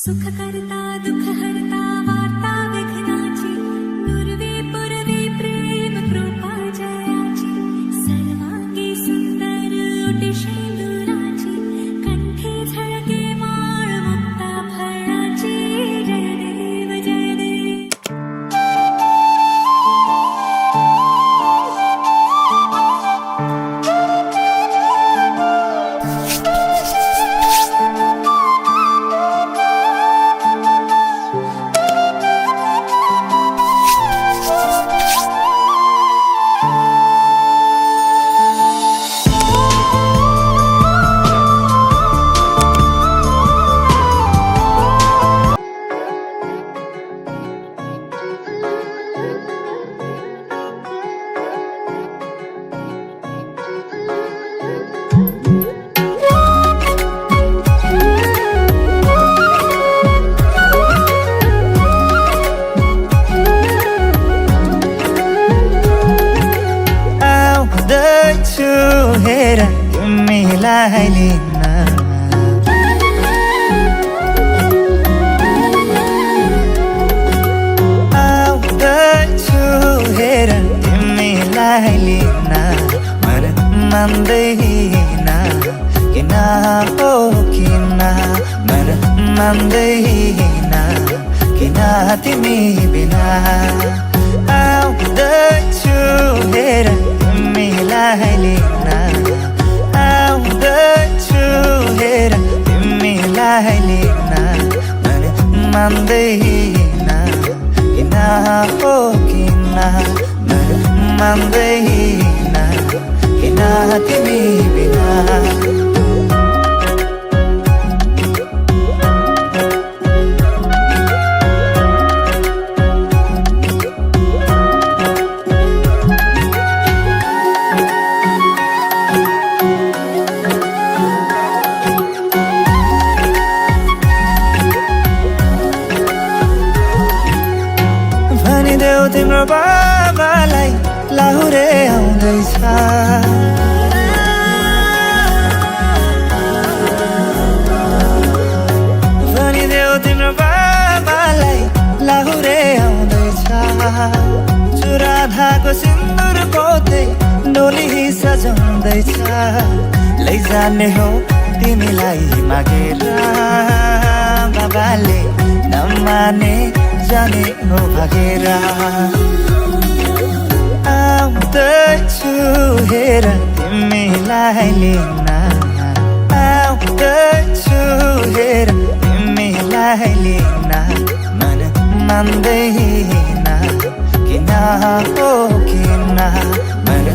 सुख करता दुख हरता वार्ता विघ्नाची पूर्वी पूर्वी प्रेम कृपा जयाची सर्वांगी सुंदर ओटी शेंदुराची कंठी झळके माळ मुक्ता फळाची जय देव जय देव हेर तिमीलाई लिन आउँदैछु हेर तिमीलाई लिन मन मान्दैन किन हो किन मन मान्दैन किन तिमी बिना आउँदैछु हेर तिमीलाई लिन आउँदैछु हेर तिमीलाई लिन मन मान्दैन किन हो किन मन मान्दैन किन तिमी बिना भनिदेऊ तिम्रो बाबालाई लाहुरे आउँदैछ भनिदेऊ तिम्रो बाबालाई लाहुरे आउँदैछ चुरा धाको सिन्दुर पोते डोली सजाउँदैछ लैजाने हो तिमीलाई मागेर बाबाले नमाने जाने हो भागेर आउँदैछु हेर तिमीलाई लिन आउँदैछु हेर तिमीलाई लिन मन मान्दैन किन हो किन मन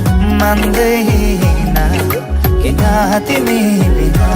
मान्दैन किन तिमी बिना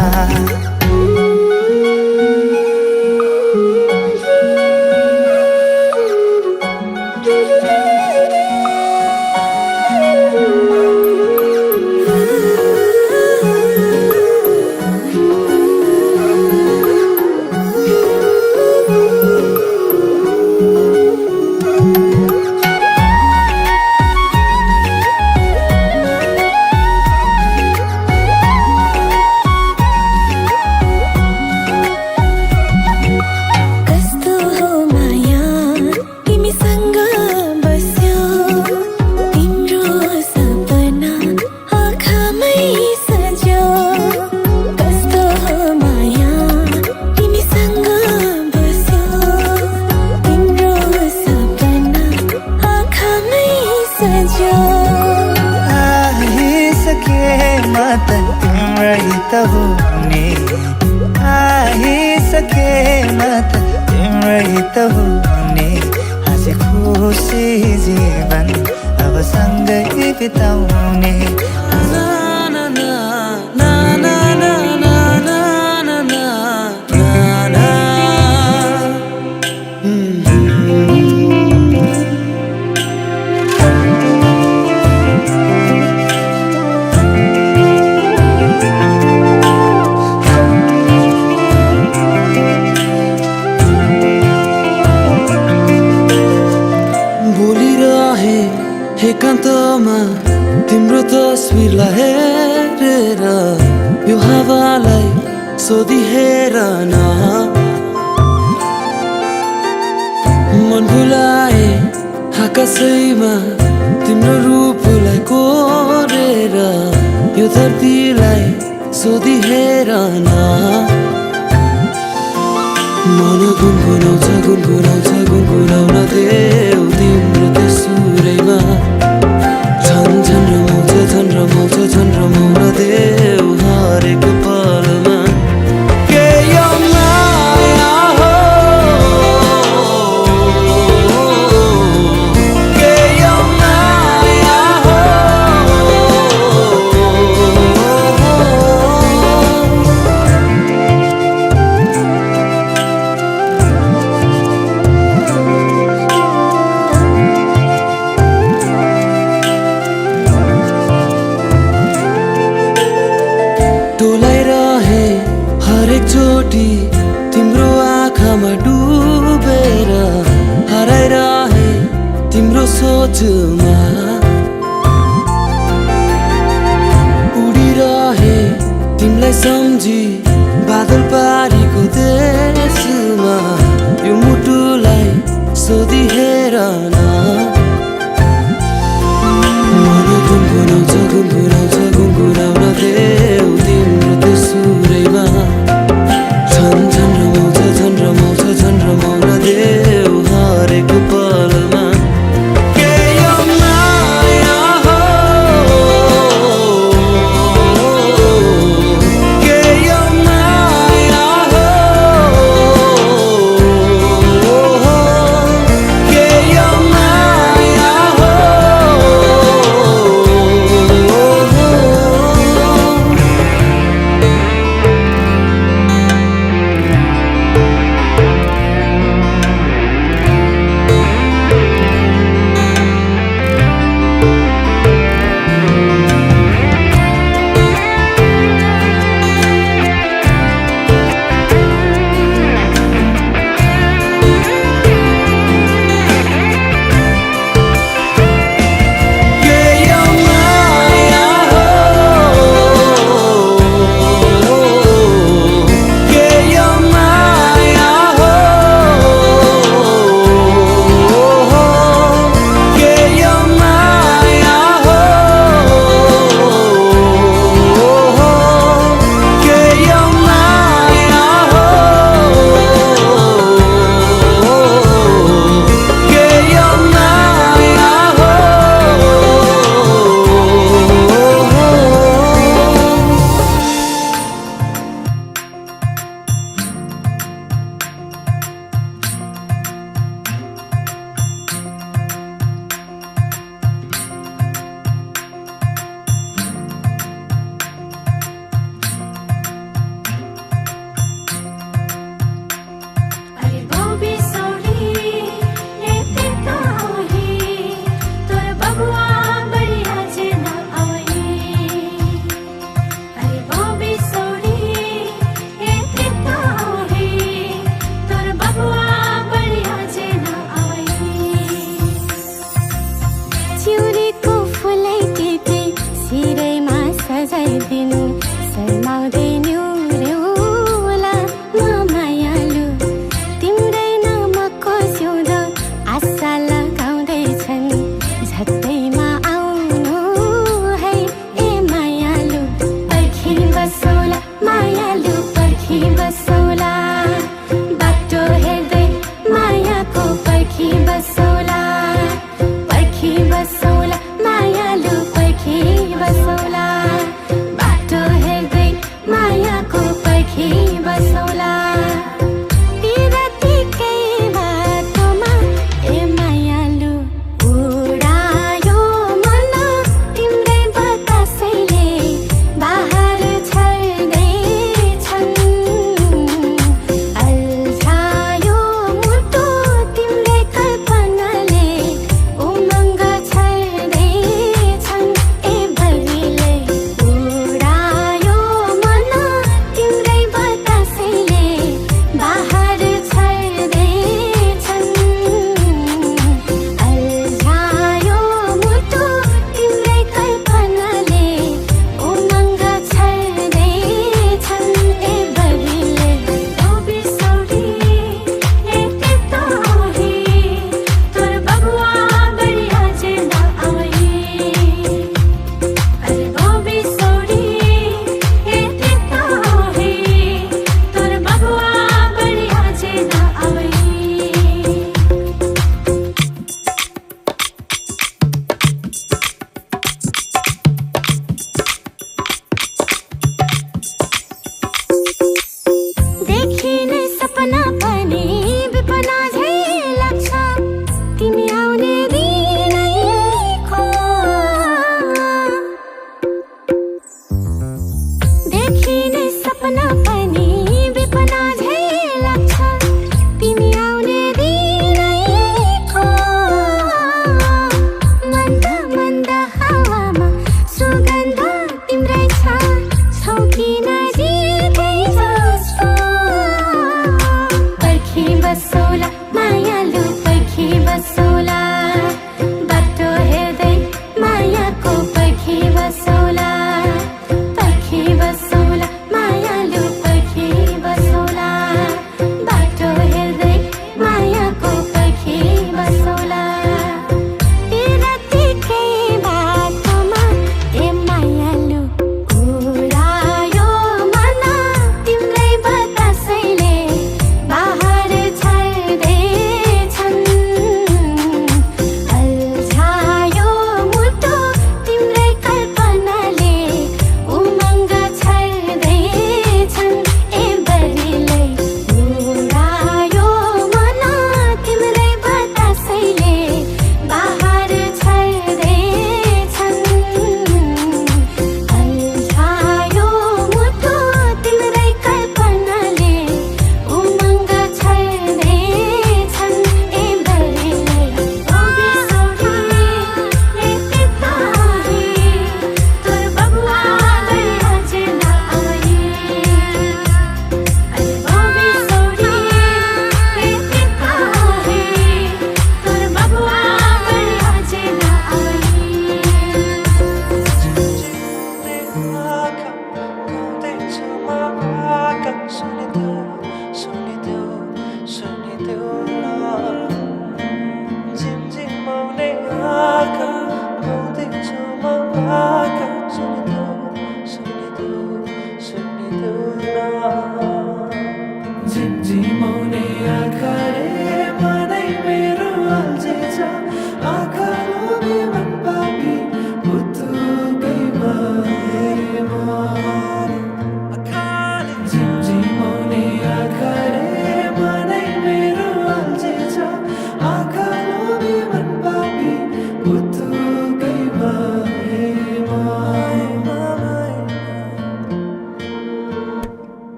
तिम्रै त हुने आइसके म त तिम्रै त हुने हाँसी खुसी जीवन अब सँगै बिताउने एकान्तमा तिम्रो तस्बिरलाई हेरेर यो हावालाई सोधी हेर न मन गुनगुनाउँछ गुनगुनाउँछ गुनगुनाउन देऊ तिम्रो त्यो सुरैमा झन् झन् रमाउन देऊ हरेक पलमा के यो माया हो के यो माया हो डोलाइरहे हरेक चोटि तिम्रो आँखामा डुबेर हराइरहे तिम्रो सोचमा उडिरहे तिमीलाई सम्झी बादल पारीको देशमा यो मुटुलाई सोधी हेर न मन गुनगुनाउँछ गुनगुनाउन देऊ तिम्रो त्यो सुरैमा झन् झन् रमाउन देऊ हरेक पलमा के यो माया हो के यो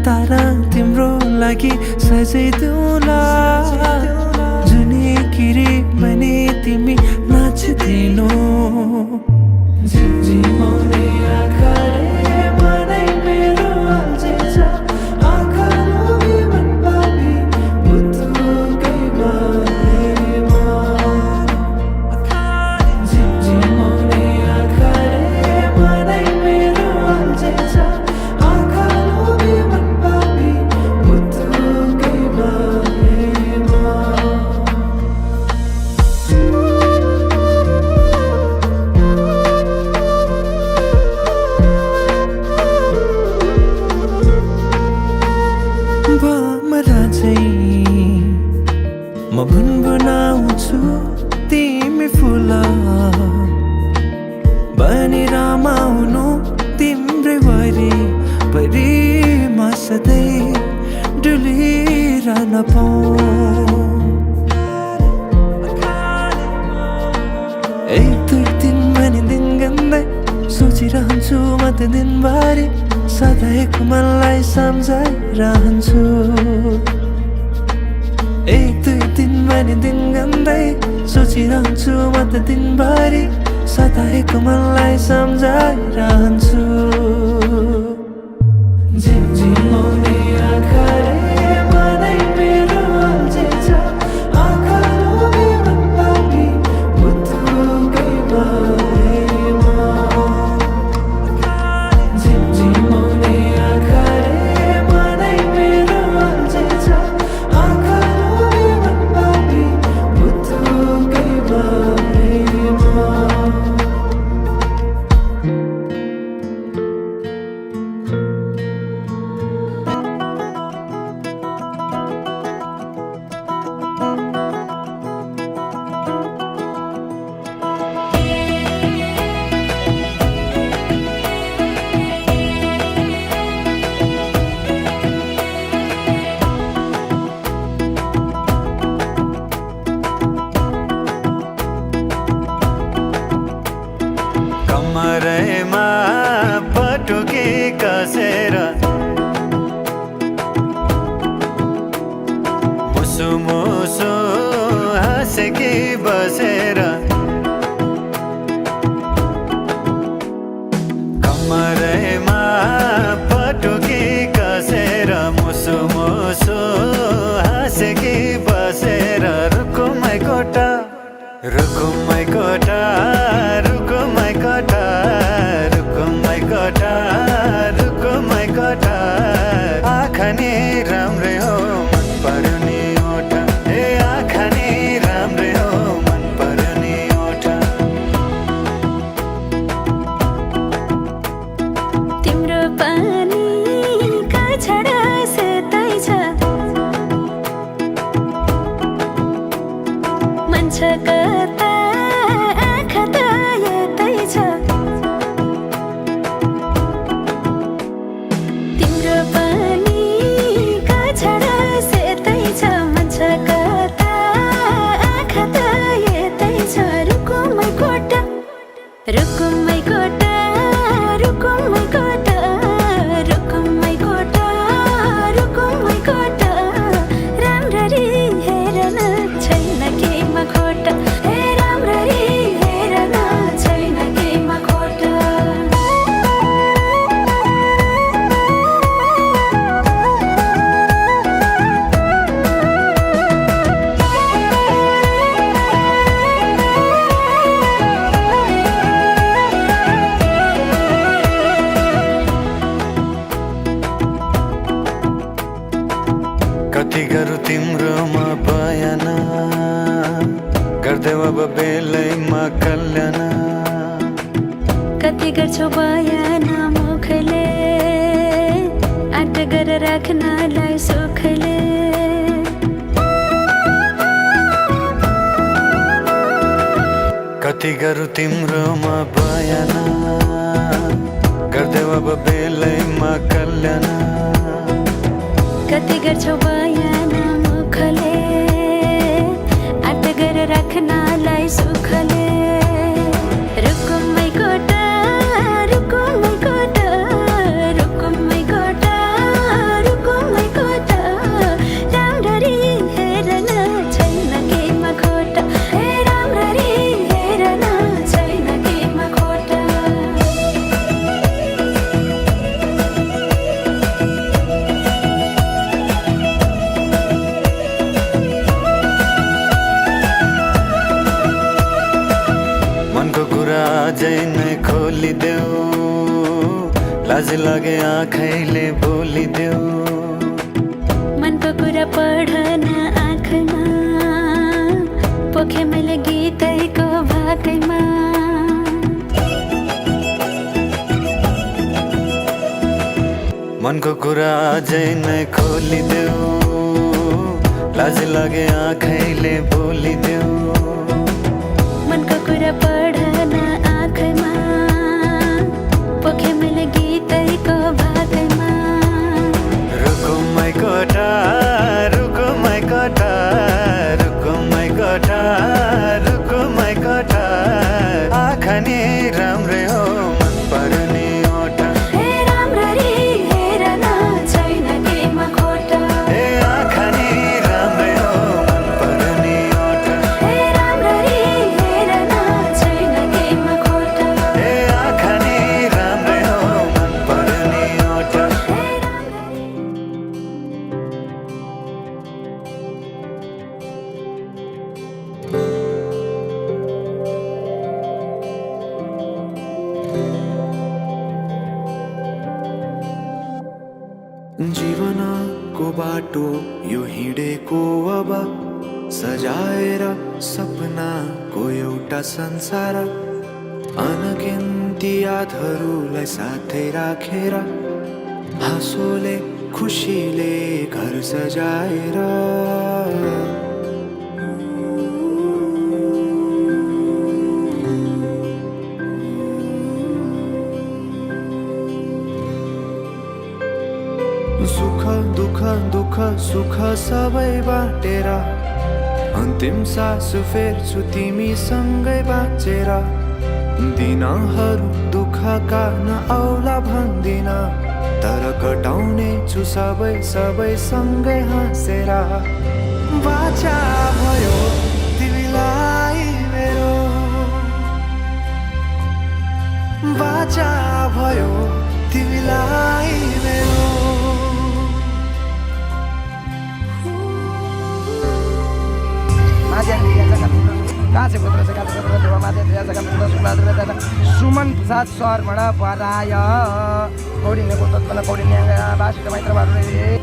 तारा तिम्रो लागि सजाइदिउँला जुनी किरी भने तिमी नाच्दिनौ झिमझिमाउने आँखाले मनै मेरो अल्झिन्छ आँखा लोभी मन पापी बुद्धुकै बारेमा झिमझिमाउने आँखाले मनै मेरो अल्झिन्छ आँखा लोभी मन पापी बुद्धुकै बारेमा भमरा चाहिँ म गुनगुनाउँछु तिमी फुल बनी रमाउनु तिम्रै वरिपरि म सधैँ डुलिरहन पाऊँ एक दुई दिन भने दिन गन्दै सोचिरहन्छु म त दिनभरि सधैँको मनलाई सम्झाइरहन्छु एक दुई दिन भने दिन गन्दै सोचिरहन्छु म त दिनभरि सधैँको मनलाई सम्झाइरहन्छु झिमझिमाउने आँखाले मनै मेरो अल्झिन्छ आँखा लोभी मन पापी बुद्धुकै बारेमा झिमझिमाउने आँखाले मनै मेरो अल्झिन्छ आँखा लोभी मन पापी बुद्धुकै बारेमा कमरैमा पटुकी कसेर मुसु मुसु हाँसेकी बसेर कमरैमा पटुकी कसेर मुसु मुसु हाँसेकी बसेर रुकुमै कोटा रुकुमै कोटा रुकुमै कोटा रुकुमै कोटा रुकुमै कोटा आँखा नि राम्रै हो मन पर्यो नि ओठा ए आँखा नि राम्रै हो मन पर्यो नि ओठा तिम्रो पानीका छडा सेतै छ मन छ कता आँखा त यतै छ तिम्रो पानीका छडा सेतै छ मन छ कता आँखा त यतै छ रुकुमै कोटा रुकुमै कोटा रुकुमै कोटा रुकुमै कोटा रुकुमै कोटा राम्ररी हेर्न छैन केमा खोटा हे राम्ररी हेर्न छैन केमा खोटा कति गरौँ तिम्रोमा बयान गर्दै अब बेलैमा कल्याण कति गर्छौ बयान मुखले आँट गरेर राख्नलाई सुखले कति गरौँ तिम्रोमा बयान गर्दै अब बेलैमा कल्याण कति गर्छौ बयान मुखले आँट गरेर राख्नलाई सुखले रुकुमै कोटा रुकुमै कोटा रुकुमै कोटा लाज लागे आँखैले बोलिदेऊ मनको कुरा पढन आँखमा पोखे मैले गीतैको भाकैमा मनको कुरा अझै नै खोलिदेऊ लाज लागे आँखैले बोलिदेऊ मनको कुरा पढन आँखमा पोखे मैले गीतैको भाकैमा रुको माइ कटा रुको माइ कटा रुको माइ कटा रुको माइ कटा आँखा नि राम्रै हो मन पर्ने ओठा हे राम्ररी हेर न छैन केमा खोटा ए आँखा नि राम्रै हो मन पर्ने ओठा हे राम्ररी हेर न छैन केमा खोटा ए आँखा नि राम्रै हो मन पर्ने ओठा जीवनको बाटो यो हिँडेको अब सजाएर सपनाको एउटा संसार अनगिन्ती यादहरूलाई साथै राखेर हाँसोले खुसीले घर सजाएर सुख दुःख दुःख सुख सबै बाटेर अन्तिम सास फेर्छु तिमीसँगै बाँचेर दिनहरू दुःखका नआउला भन्दिन तर कटाउने छु सबै सबै सँगै हाँसेर बाचा भयो तिमीलाई मेरो बाचा भयो तिमीलाई मेरो सुमन प्रसाद शर्मण पराय कौडिन्यको तत्पन कौडिन्याङ्ग भाषित मैत्र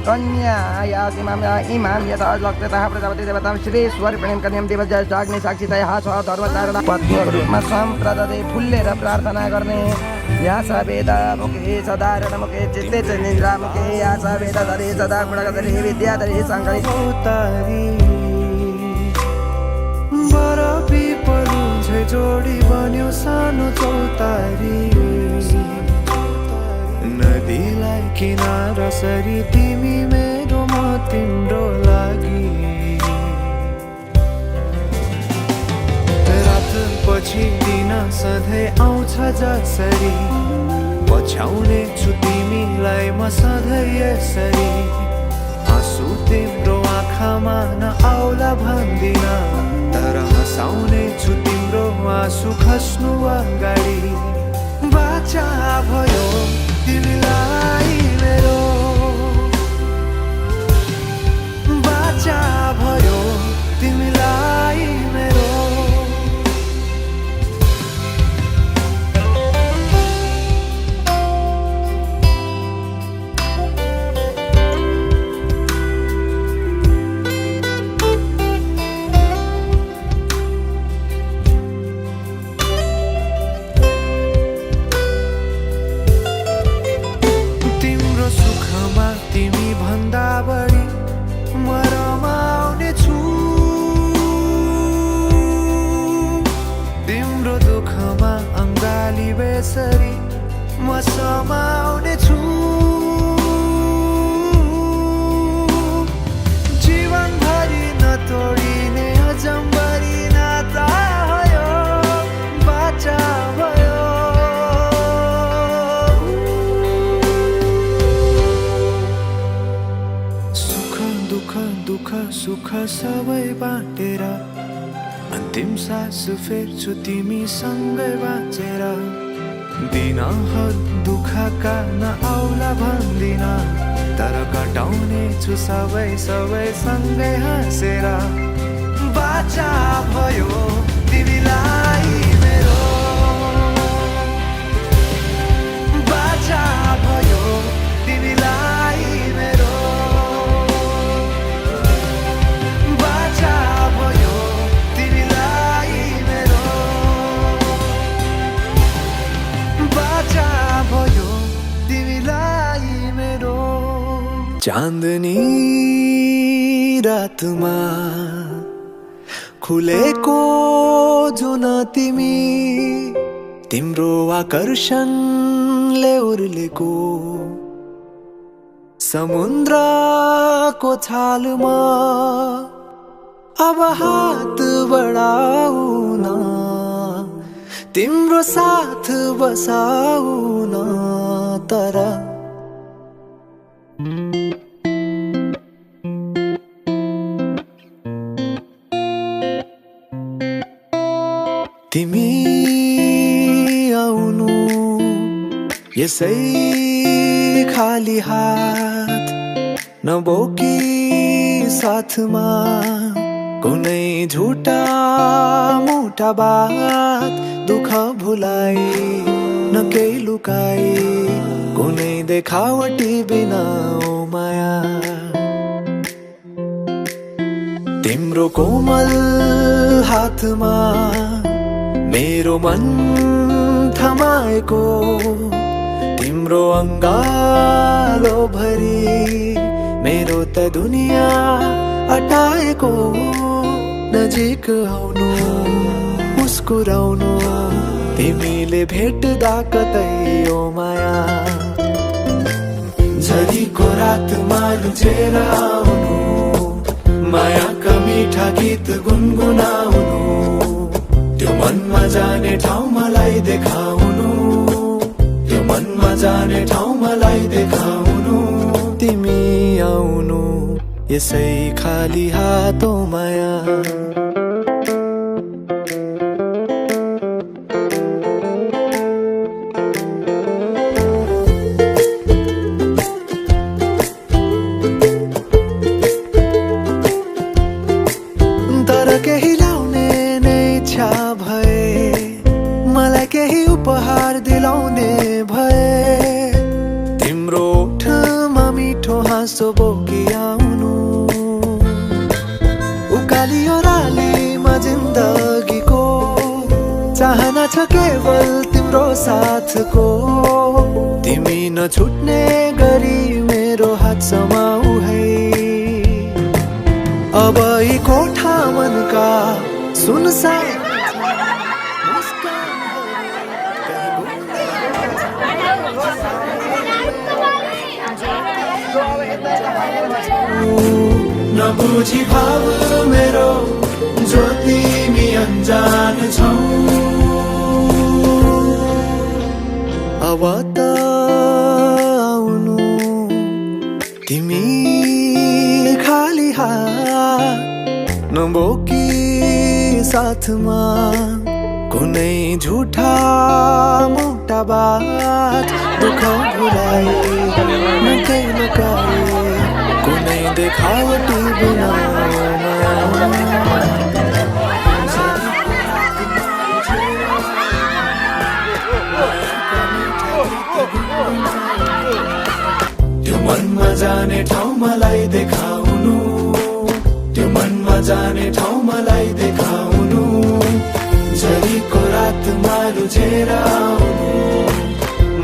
कन्या इमाम यथा लक्ष्यता प्रजापति देवता श्रेश्वर प्रेम कन्यम देव जय जाग्ने साक्षी तय हास धर्म चारण पत्नीहरूको रूपमा सम्प्रदाय फुल्लेर प्रार्थना गर्ने यासा वेद मुखे सदारण मुखे चित्ते चन्द्रा मुखे यासा वेद धरे सदा गुणगधरे विद्याधरे शङ्करी पिपलु झै जोडी बन्यो सानो चौतारी नदीलाई किनारा सरी तिमी मेरो म तिम्रो लागि रात पछि दिन सधैँ आउँछ जसरी पछ्याउने छु तिमीलाई म सधैँ यसरी आँसु तिम्रो आँखामा नआउला भन्दिन तर हँसाउने छु तिम्रो आँसु खस्नु अगाडि बाचा भयो तिमीलाई मेरो बाचा भयो तिमीलाई मेरो म समाउने छु जीवनभरि नतोडिने अजम्बरी नाता भयो बाचा भयो सुख दुःख दुःख सुख सबै बाँटेर अन्तिम सास फेर्छु तिमीसँगै बाँचेर दिनहरू दुःखका नआउला भन्दिन तर कटाउने छु सबै सबै सँगै हाँसेर बाचा भयो तिमीलाई मेरो बाचा भयो तिमीलाई मेरो बाचा भयो तिमीलाई मेरो बाचा भयो तिमीलाई मेरो चाँदनी रातमा खुलेको जुन तिमी तिम्रो आकर्षणले उर्लेको समुद्रको छालमा अब हात बढाउन तिम्रो साथ बसाउन तर तिमी आउनु यसै खाली हात नबोकी साथमा कुनै झुटा मोटा बात दुःख भुलाई न केही लुकाई कुनै देखावटी बिना ओ माया तिम्रो कोमल हातमा मेरो मन थमाएको तिम्रो अङ्गालो भरि मेरो त दुनिया अटाएको नजिक आउनु मुस्कुराउनु तिमीले भेट्दा कतै ओ माया झरीको रातमा लुचेर आउनु मायाका मिठा गीत गुनगुनाउनु त्यो मनमा जाने ठाउँ मलाई देखाउनु त्यो मनमा जाने ठाउँ मलाई देखाउनु तिमी आउनु यसै खाली हात ओ माया तर केही ल्याउने नै इच्छा भए मलाई केही उपहार दिलाउने भए तिम्रो ओठमा मिठो हाँसो बोकी आउनु उकाली ओह्रालीमा जिन्दगीको चाहना छ केवल तिम्रो साथको तिमी नछुट्ने गरी मेरो हात समाऊ है अब यी कोठा मनका सुनसान नबुझी भाव मेरो जो तिमी अनजान छौ अब त आउनु तिमी खाली हात नबोकी साथमा कुनै झुठा मोटा बात दुःख भुलाई नकै लुकाई कुनै देखावटी बिना त्यो मनमा जाने ठाउँ मलाई देखाउनु त्यो मनमा जाने ठाउँ मलाई देखाउनु झरीको रातमा लुझेर आउनु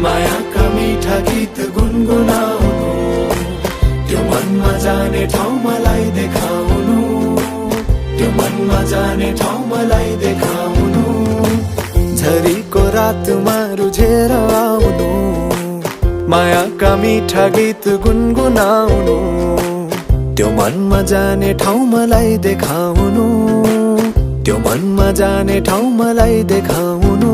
मायाका मिठा गीत गुनगुनाउनु त्यो मनमा जाने ठाउँ मलाई देखाउनु त्यो मनमा जाने ठाउँ मलाई देखाउनु झरीको रातमा रुझेर आउनु मायाका मिठा गीत गुनगुनाउनु त्यो मनमा जाने ठाउँ मलाई देखाउनु त्यो मनमा जाने ठाउँ मलाई देखाउनु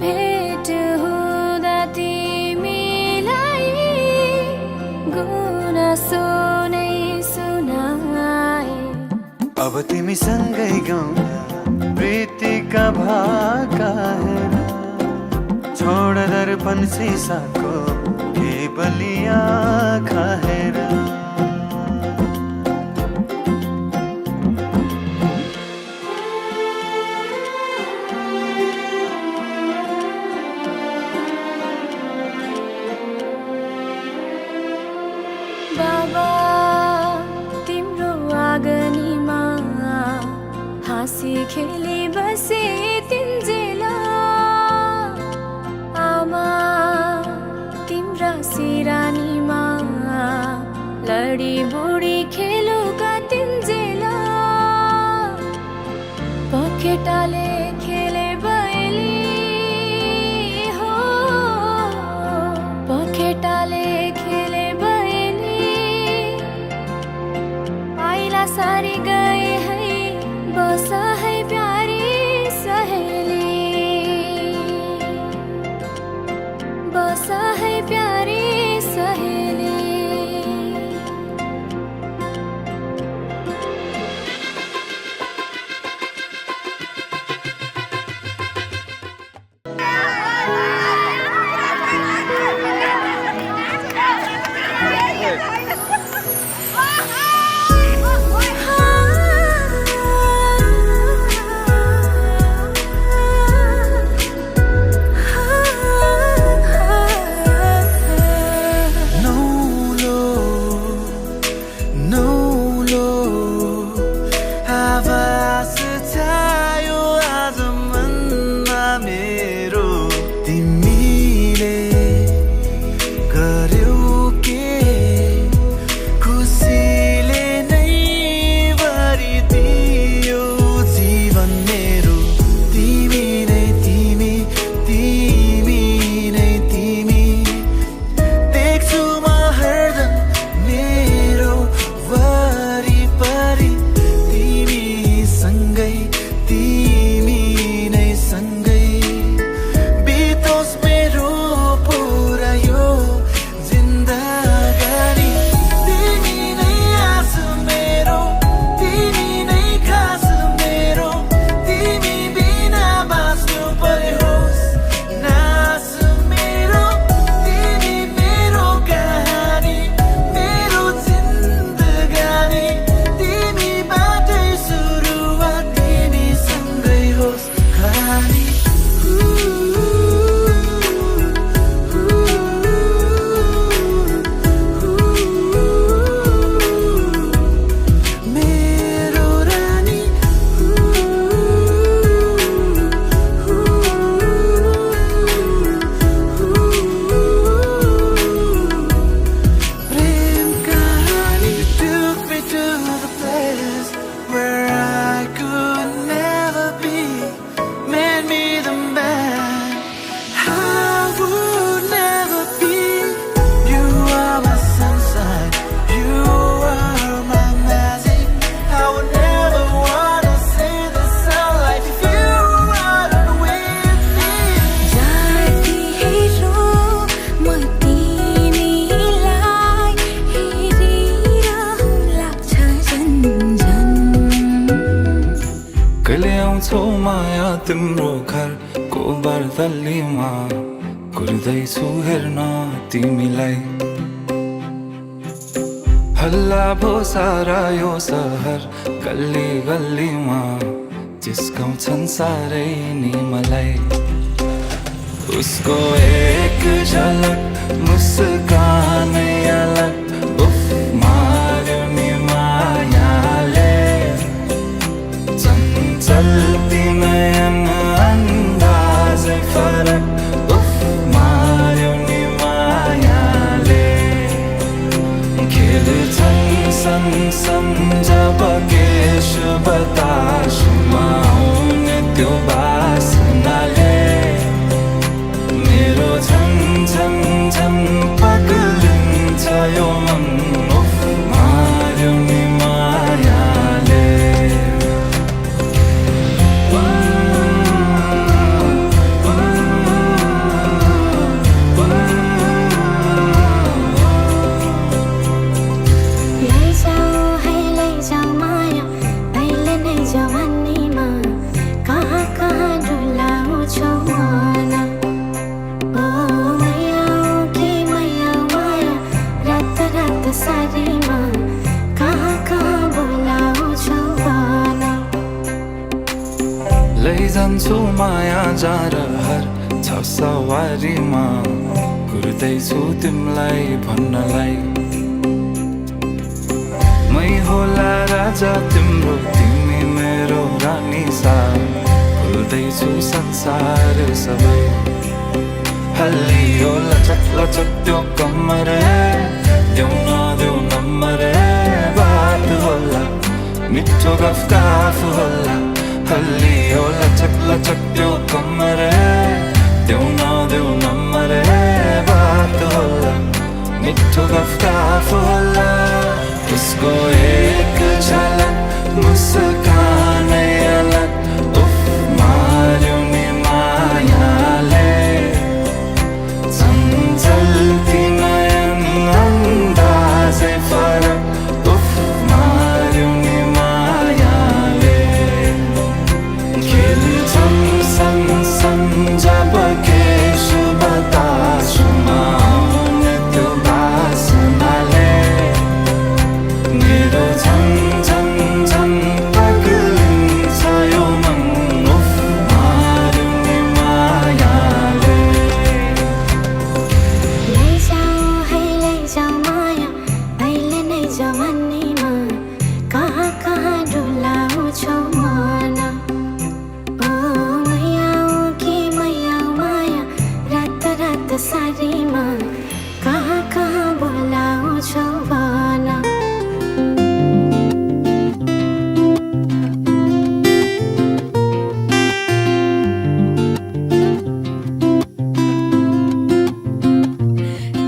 भेट हुँदा अब तिमीसँगै गाउँ प्रीतिका भाका हेर छोड दर्पण सिसाको केवली आँखा हेर बाबा तिम्रो आँगनीमा हाँसी खेली बसे तिन्जेला आमा तिम्रा सिरानीमा लडी बुढी खेलुका तिन्जेला पखेटाले खेले बयली हो पखेटाले खेले सारी गए है बसा है प्यारी सहेली बसा है प्यारी सहेली माया तिम्रो घरको बर्दलीमा कुर्दैछु हेर्न तिमीलाई हल्ला भो सारा यो सहर गल्ली गल्लीमा जिस्काउँछन् सारै नि मलाई उसको एक झलक मुस्कानै अलग उफ मार्यो नि मायाले चल्ती नयन अन्दाजै फरक उफ मार्यो नि मायाले खेल्छन् सन जब केश बतासमा आउने त्यो बासनाले मेरो झन झन झन पग्लिन्छ यो मन उफ गर्दै जान्छु माया जार हर छ सवारीमा कुर्दैछु तिमीलाई भन्नलाई मै होला राजा तिम्रो तिमी मेरो रानी सा भुल्दैछु संसार सबै हल्लियो लचक लचक त्यो कम्मर देऊ नदेऊ नम्बर बात होला मिठो गफ होला हल्लियो लचक लचक त्यो कम्मर देऊ नदेऊ नम्बर बात होला मिठो गफ होला उसको एक झलक मुस्कान अलग उफ मार्यो नि मायाले चञ्चल्ती नयन अन्दाजै फरक उफ मार्यो नि मायाले खेल्छन् सँगसँग जब के शुभ तासुमा आउने त्यो बासनाले मेरो झन् झन् झन् पग्लिन्छ यो मन उफ मार्यो नि मायाले लैजाऊ माया अहिले नै जवानीमा कहाँ कहाँ डुलाउँछौ मन ओ मैयाऊ माया रात रात सारीमा कहाँ कहाँ बोलाउँछौ भन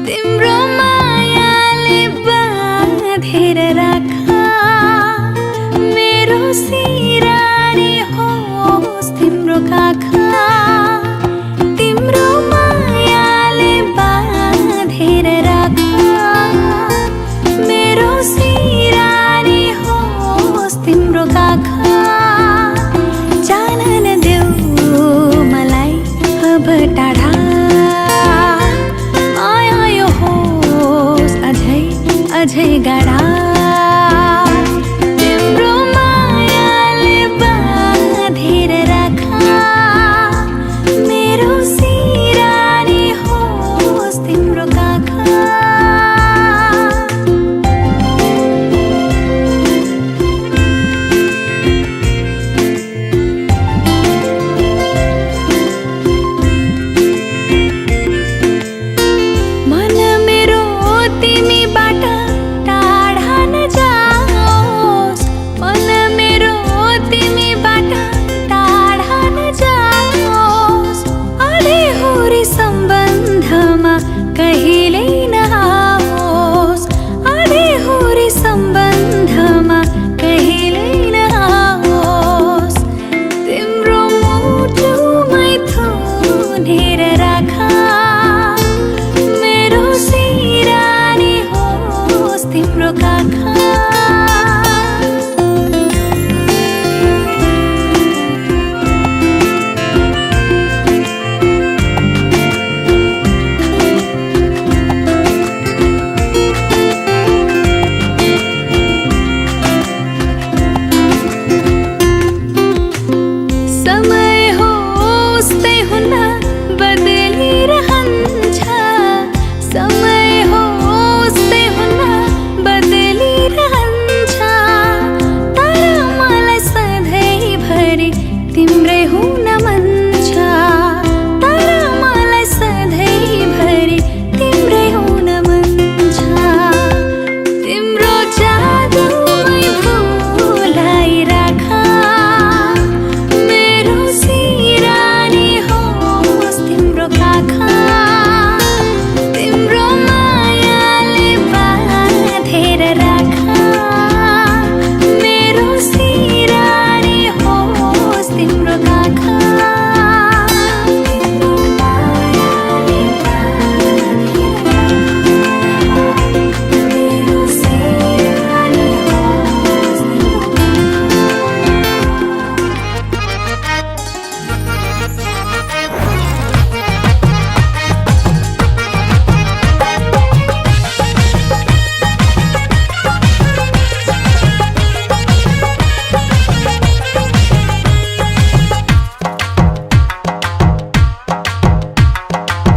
तिम्रो मायाले बाँधेर राख मेरो सिरानी होस् तिम्रो काखा तिम्रो मायाले बाँधेर राख मेरो सिरानी होस् तिम्रो काखा जान नदेऊ मलाई अब टाढा माया यो होस् अझै अझै गाढा तिम्रो मायाले बाँधेर राख मेरो सिरानी होस् तिम्रो काखा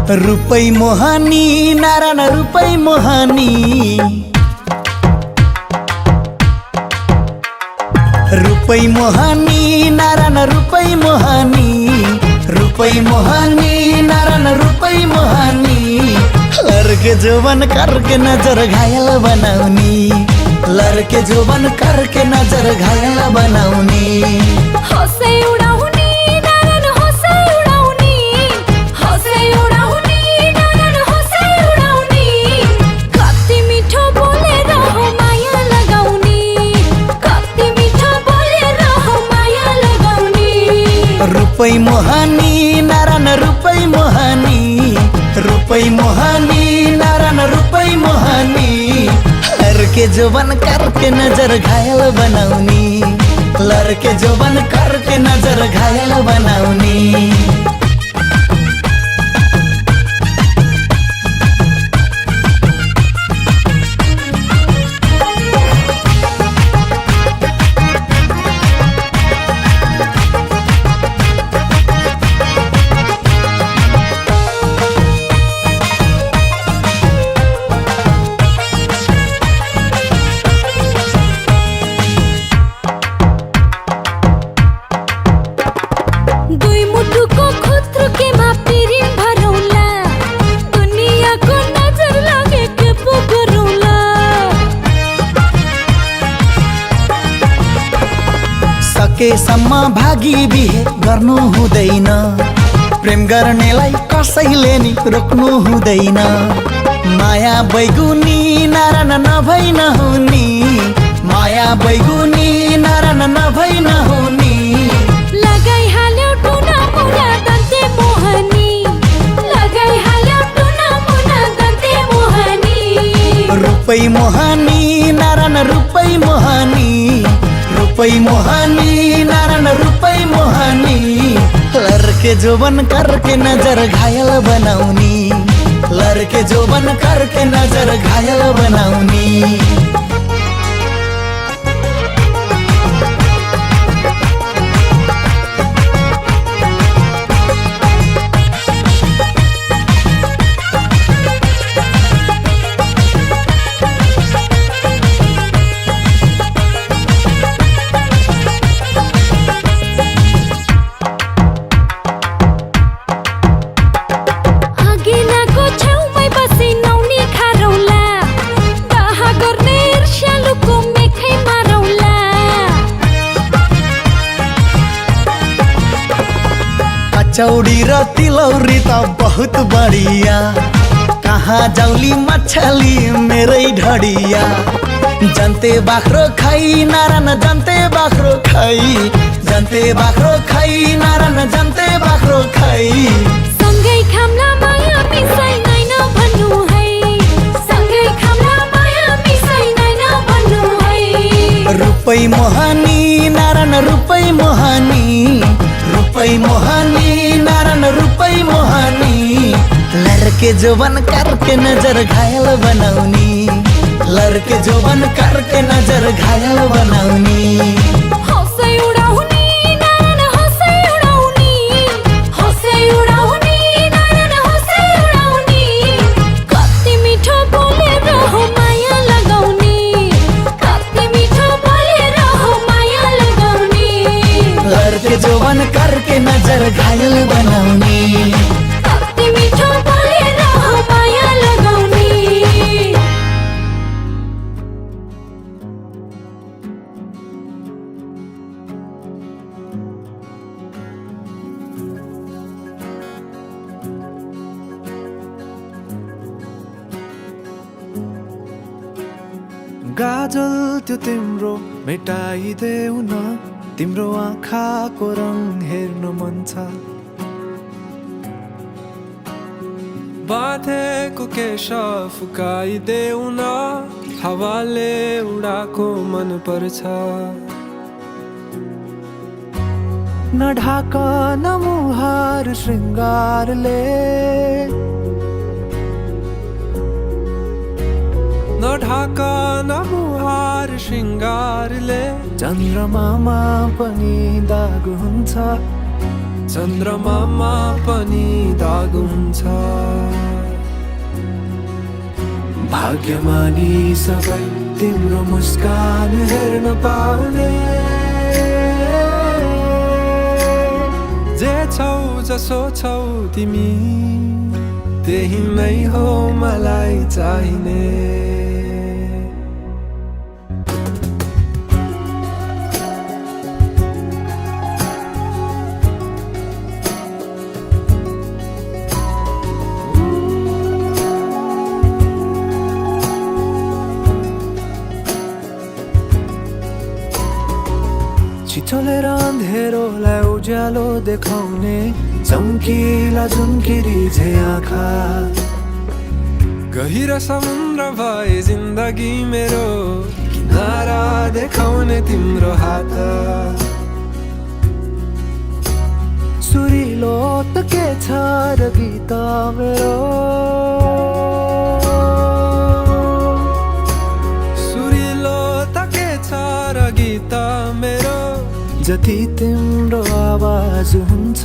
रुपै मोहानी नारायण रुपै मोहानी रुपै मोहानी नारायण रुपै मोहानी रुपै मोहानी नारायण रुपै मोहानी लड़के जोबन करके नजर घायल बनाउनी लड़के जोबन करके नजर घायल बनाउनी हँसै उडाउने नारायण हँसै उडाउने हँसै उडाउने नारायण हँसै उडाउने कति मिठो बोलेर हो माया लगाउने कति मिठो बोलेर हो माया लगाउने रुपै मोहानी नारायण रुपै मोहानी रुपै मोहानी नारायण रुपै मोहानी लड़के जोबन करके नजर घायल बनाउनी लड़के जोबन करके नजर घायल बनाउनी दुई मुटुको खुत्रुकेमा पिरिन भरौला दुनियाँको नजर लागे के पो गरौला सकेसम्म भागी बिहे गर्नु हुँदैन प्रेम गर्नेलाई कसैले नि रोक्नु हुँदैन माया बैगुनी नारायण नभई नहुनी माया बैगुनी नारायण नभई नहुनी लगाइहाल्यो टुना मुना दन्ते मोहनी लगाइहाल्यो टुना मुना दन्ते मोहनी रुपै मोहानी नारायण रुपै मोहानी रुपै मोहानी नारायण रुपै मोहानी लड़के जोबन करके नजर घायल बनाउनी लड़के जोबन करके नजर घायल बनाउनी आगेनाको छेउमै बसी नौनी खारौला कहाँ गर्ने ईर्ष्यालुको मेखै मारौला कचौडी र तिलौरी त बहुत बढिया कहाँ जाउली मछली मेरै ढडिया जन्ते बाख्रो खाई नारायण जन्ते बाख्रो खाई जन्ते बाख्रो खाई नारायण जन्ते बाख्रो खाई सँगै खाम्ला माया मिसाइ नैन भन्नु है सँगै खाम्ला माया मिसाइ नैन भन्नु है रुपै मोहानी नारायण रुपै मोहानी रुपै मोहानी नारायण रुपै मोहानी लड़के जोबन करके नजर घायल बनाउनी लड़के जोबन करके नजर घायल बनाउनी हँसै उडाउने नारायण हँसै उडाउने हँसै उडाउने नारायण हँसै उडाउने कति मिठो बोलेर हो माया लगाउने कति मिठो बोलेर हो माया लगाउने लड़के जोबन करके नजर घायल बनाउनी कति मिठो बोलेर हो माया लगाउने गाजल त्यो तिम्रो मेटाइदेऊ न तिम्रो आँखाको रङ हेर्नु मन छ बाँधेको केश फुकाइदेऊ न हावाले उडाको मन पर्छ नढाक न मुहार श्रृङ्गारले नढाक न मुहार श्रृङ्गारले चन्द्रमामा पनि दाग हुन्छ चन्द्रमामा पनि दाग हुन्छ भाग्यमानी सबै तिम्रो मुस्कान हेर्न पाउने जे छौ जसो छौ तिमी त्यही नै हो मलाई चाहिने छिटोलेर अँधेरोलाई उज्यालो देखाउने चम्किला झुम्किरी झे आँखा गहिरो समुद्र भए जिन्दगी मेरो किनारा देखाउने तिम्रो हात सुरिलो त के छ र गीत मेरो सुरिलो त के छ र गीत मेरो जति तिम्रो आवाज हुन्छ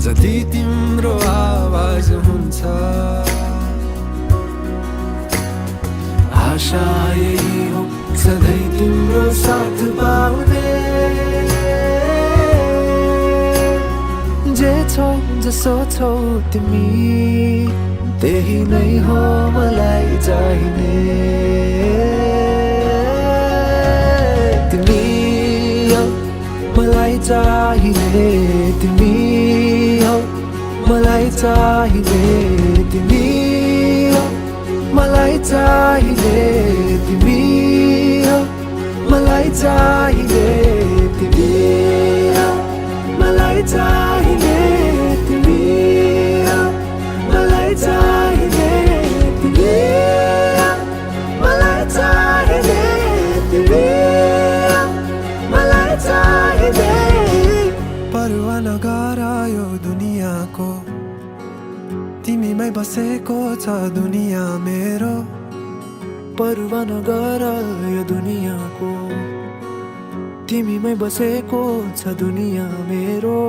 जति तिम्रो आवाज हुन्छ आशा यही हो सधैँ तिम्रो साथ पाउने जे छौ जसो छौ तिमी त्यही नै हो मलाई चाहिने तिमी हो मलाई चाहिने तिमी हो मलाई चाहिने तिमी हो मलाई चाहिने तिमी हो मलाई चाहिने तिमी हो मलाई चाहिने तिमी हो मलाई चाहिने तिमी हो मलाई चाहिने तिमी हो मलाई चाहिने परवाह नगर यो दुनियाँको तिमीमै बसेको छ दुनियाँ मेरो परवाह नगर यो दुनियाँको तिमीमै बसेको छ दुनियाँ मेरो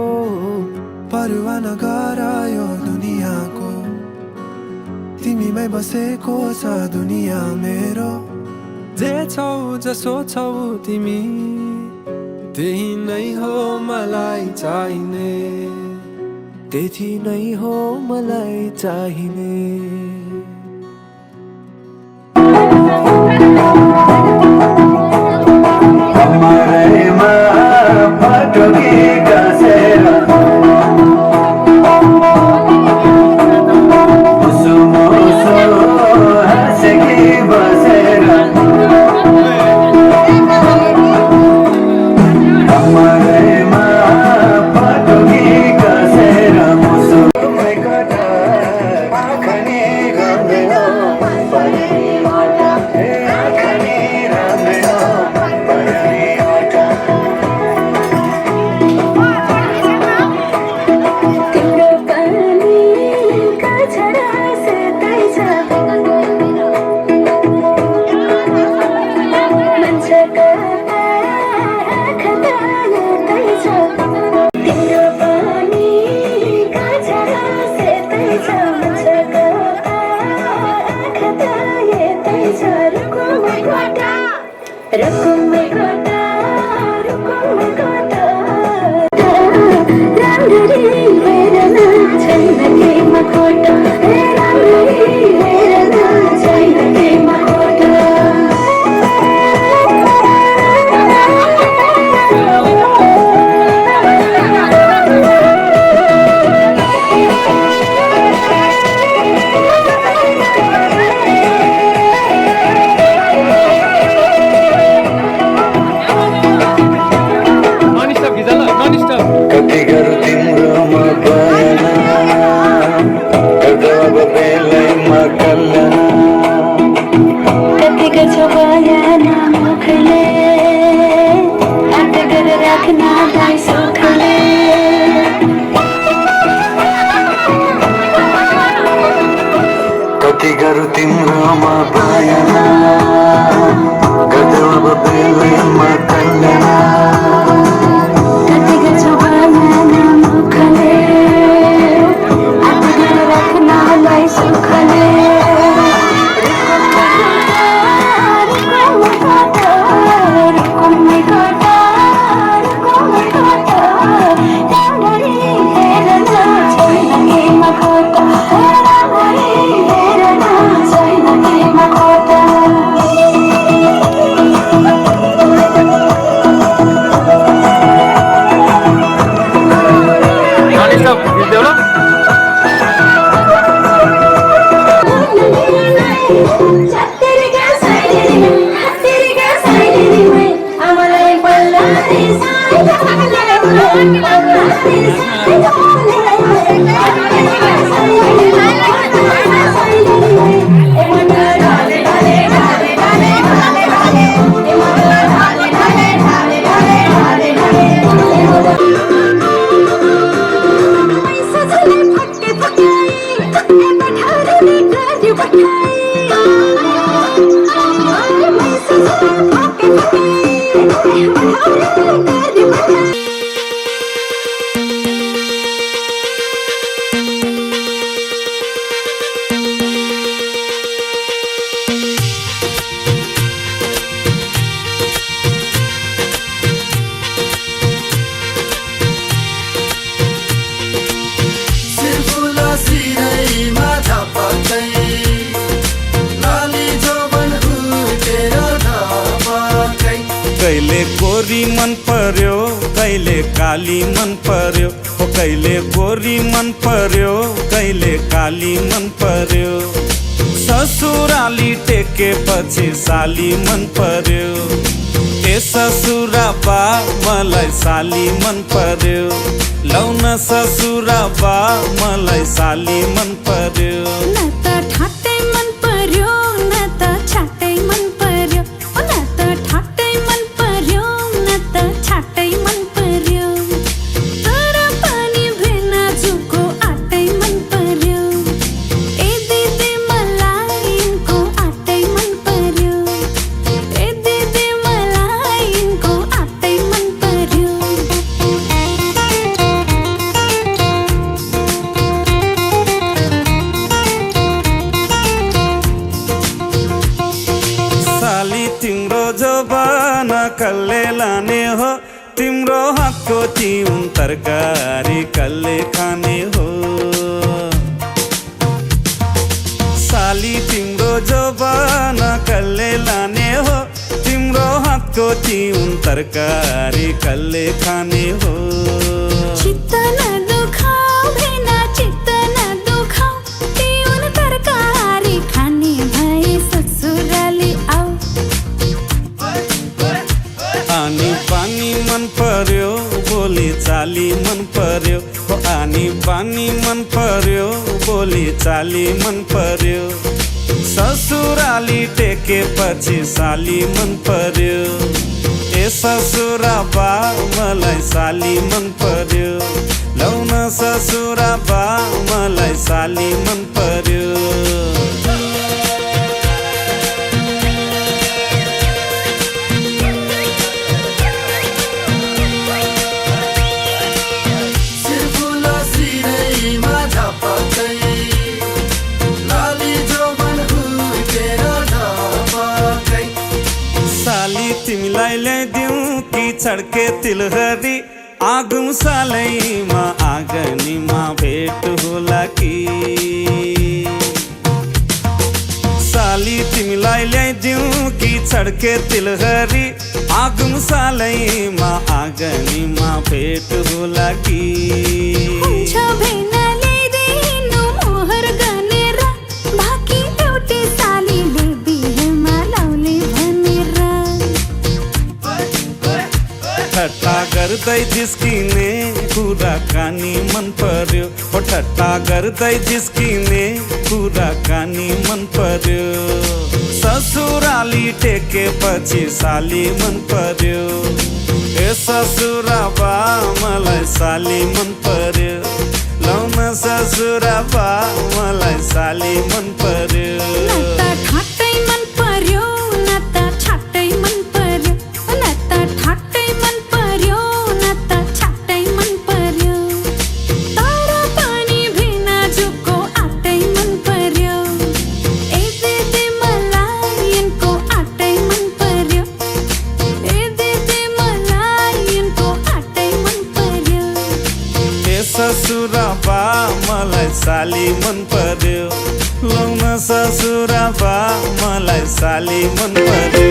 परवाह नगर यो दुनियाँको तिमीमै बसेको छ दुनियाँ मेरो जे छौ जसो छौ तिमी त्यही नै हो मलाई चाहिने त्यही नै हो मलाई चाहिने कमरेमा फटोकी कसेर मुसु मुसु हाँसेकी बसेर कमरेमा फटोकी कसेर मुसु आँखनी गम्भीरो आँखनी राम्रो कति गरौँ तिम्रोमा भएन गर्दै अब बेलैमा कल्याण कति गर्छौ भएन कहिले गोरी मन पर्यो कहिले काली मन पर्यो हो कहिले गोरी मन पर्यो कहिले काली मन पर्यो ससुराली टेकेपछि साली मन पर्यो ए ससुरा बा मलाई साली मन पर्यो लौन ससुरा बा मलाई साली मन पर्यो न त ठाट्टै मन पर्यो न त छाट्टै मन पर्यो न त ठाट्टै मन पर्यो न त छाट्टै मन पर्यो तर पनि भेना जुको आटै मन पर्यो ए दिदी मलाई यिनको आटै मन पर्यो ए दिदी मलाई यिनको आटै मन पर्यो साली तिम्रो जबाना कसले लाने हो तिम्रो हातको चिउन तरकारी कसले खाने हो साली तिम्रो जबाना कसले लाने हो तिम्रो हातको चिउन तरकारी कसले खाने हो चित्त न दुखाऊ भेना चित्त न दुखाऊ तिउन तरकारी खाने भए ससुराली आऊ आनी पानी मन पर्यो बोली चाली मन पर्यो हो आनी पानी मन पर्यो बोली चाली मन पर्यो ससुराली टेकेपछि साली मन पर्यो ए ससुरा बा मलाई साली मन पर्यो लौन ससुरा बा मलाई साली मन पर्यो साली तिमीलाई ल्याइदिउँ कि छड्के तिलहरी आगुम सालैमा आँगनीमा भेट होला कि साली तिमीलाई ल्याइदिउँ कि छड्के तिलहरी आगुम सालैमा आँगनीमा भेट होला कि हुन्छ भेना ल्याइदिनु मोहर गनेर बाँकी एउटै सालीले बिहेमा लाउने भनेर ठट्टा गर्दै जिस्किने कुराकानी मन पर्यो हो ठट्टा गर्दै जिस्किने कुराकानी मन पर्यो ससुराली टेकेपछि साली मन पर्यो ए ससुरा बा मलाई साली मन पर्यो लौन ससुरा बा मलाई साली मन पर्यो न त ठाट्टै मन पर्यो न त छाट्टै मन पर्यो न त ठाट्टै मन पर्यो न त छाट्टै मन पर्यो तर पनि भेना जुको आटै मन पर्यो ए दिदी मलाई यिनको आटै मन पर्यो ए दिदी मलाई यिनको आटै मन पर्यो ए ससुरा बा मलाई साली मन पर्यो लौन ससुरा बा मलाई साली मन पर्यो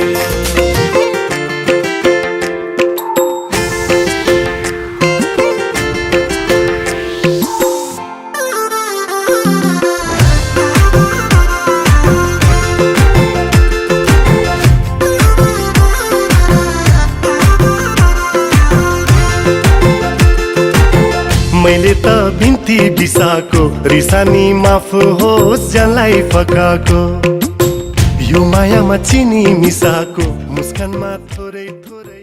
मैले त बिन्ती बिसाको रिसानी माफ होस् जसलाई फकाको यो मायामा चिनी मिसाको मुस्कानमा थोरै थोरै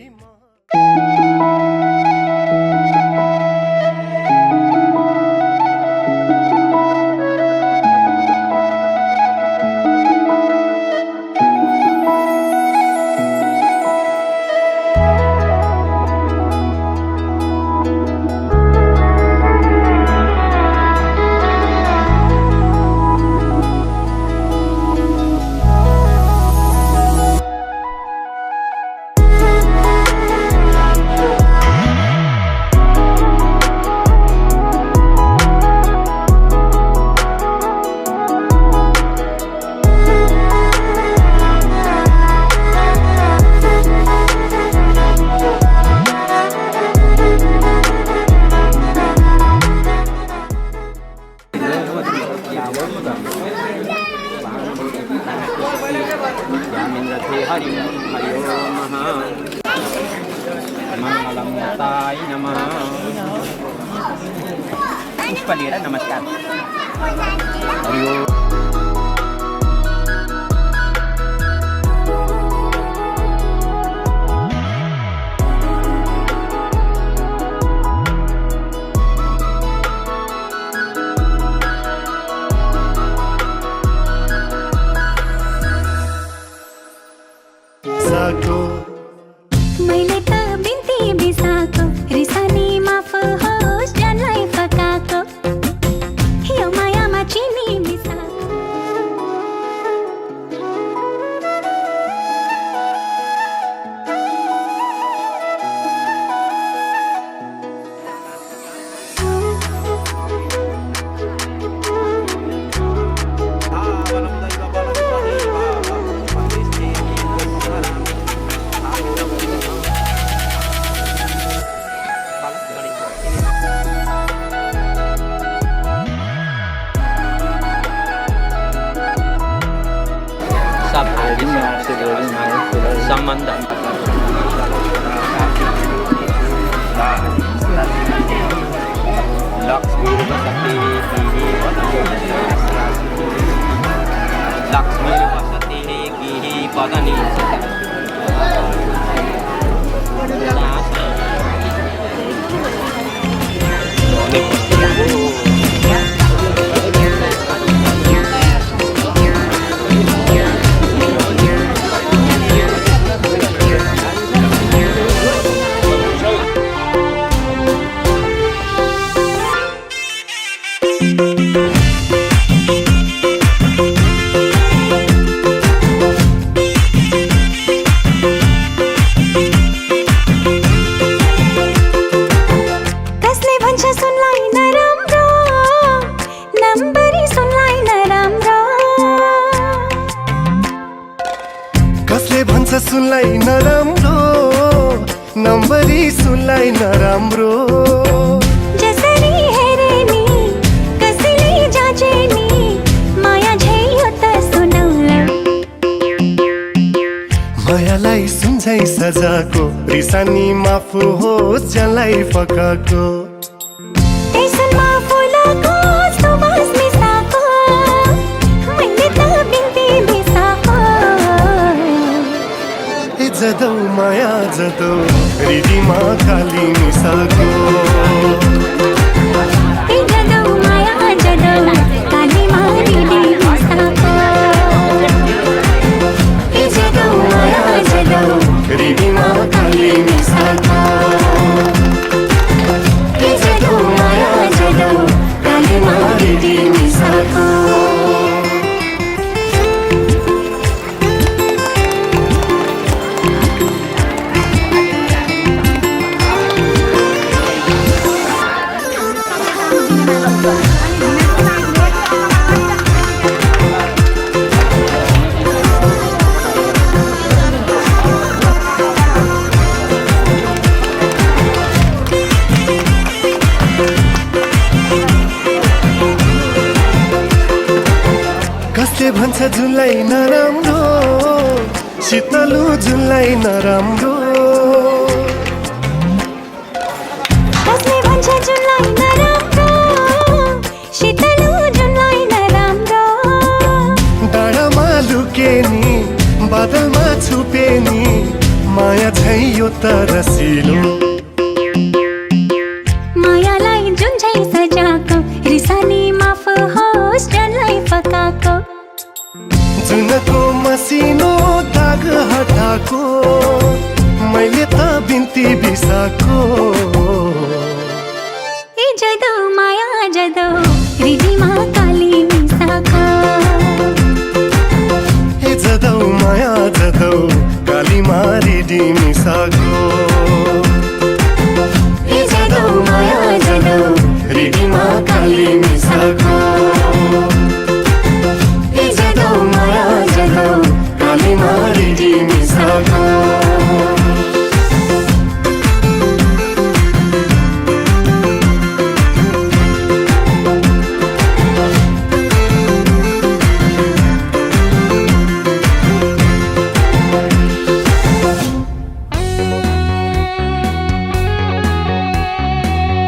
पुष्प लिएर नमस्कार। मैले त बिन्ती बिसाको रिसानी माफ होस् जसलाई फकाको यो मायामा चिनी मिसाको सम्बन्ध लक्ष्मी वसति गिरी पदनी सुनलाई नराम्रो नम्बरी सुनलाई नराम्रो जसरी हेरे नि कसैले जाचे नि माया झैयो त सुनौला मायालाई सुन्झै सजाको रिसानी माफ होस् जसलाई फकाको त्यसमा फुलको सुवास मिसाको मैले त बिन्ती बिसाको जदौ माया जदौ हृदयमा काली मिसाको जदौ माया जदौ कालीमा हृदय मिसाको जदौ माया जदौ हृदयमा काली मिसाको जदौ माया जदौ कालीमा हृदय मिसाको कसले भन्छ जुनलाई नराम्रो शीतलु जुनलाई नराम्रो कसले भन्छ जुनलाई नराम्रो बिसाको मैले त बिन्ती बिसाको ए जदो माया जदो रिधिमा